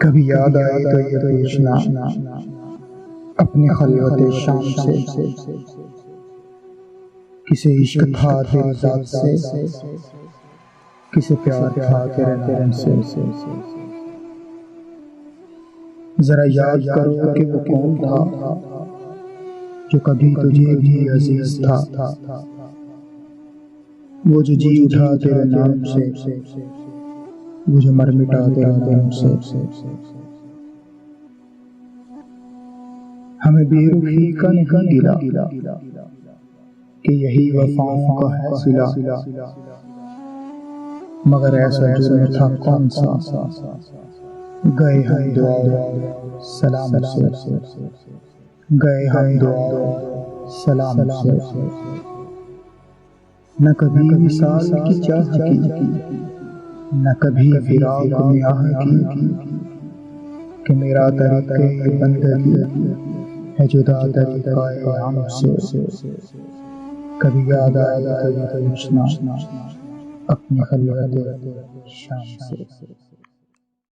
کبھی یاد آئے تو یہ پوچھنا اپنی خلوت شام سے، کسے عشق تھا تیری ذات سے، کسے پیار تھا تیرے نام سے۔ ذرا یاد کرو کہ وہ کون تھا جو کبھی تجھے بھی عزیز تھا، وہ جو جی اٹھا تیرے نام سے، وہ جو مر مٹا تیرے نام سے۔ ہمیں بے رخی کا نہیں گلا کہ یہی وفاؤں کا ہے صلہ، مگر ایسا جرم تھا کون سا گئے ہم دعا سلام سے، گئے ہم دعا سلام سے۔ نہ کبھی وصال کی چاہ کی، نہ کبھی فراق میں آہ کی، کہ میرا طریقہ بندگی ہے جدا طریقہ عام سے۔ کبھی یاد آئے تو یہ پوچھنا اپنی خلوت شام سے۔